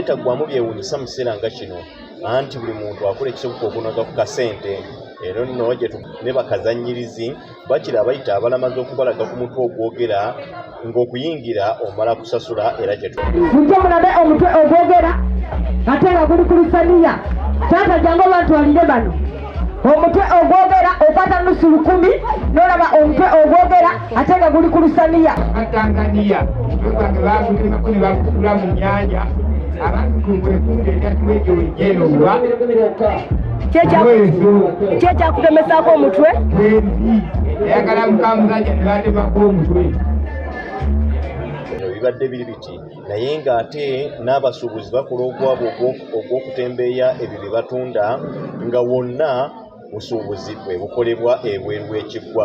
okwetaggwamu byewuunyisa mu kiseera nga kino anti buli muntu akola ekisoboka okunaga ku kasente. Ero nno gye ne bakazannyirizi bakira abayita abalamaze okubalaga ku mutwe ogwogera ng'okuyingira omala kusasula era kye mutwe mulabe omutwe ogwogera ate nga guli ku lusaniya. Taata jangu bantwalire bano omutwe ogwogera okwata nusu 10 n'olaba omutwe ogwogera ate nga guli ku lusaniya. Tanzania bakula mu nyanja kyekyakugemesako omutwe ayagala mukamuzanja nebatemako omutwe. Bibadde biri biti naye ng'ate n'abasuubuzi bakola ogwabwe ogw'okutembeeya ebyo bye batunda nga wonna busuubuzi bwe bukolebwa ebweru w'ekiggwa.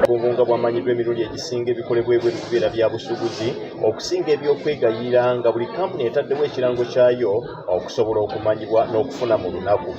Obubunga bwamanyidwa emirundi egisinga ebikolebwa ebweru bibeera bya busuubuzi okusinga ebyokwegayirira nga buli kampuni etaddewo ekirango kyayo okusobola okumanyibwa n'okufuna mu lunaku.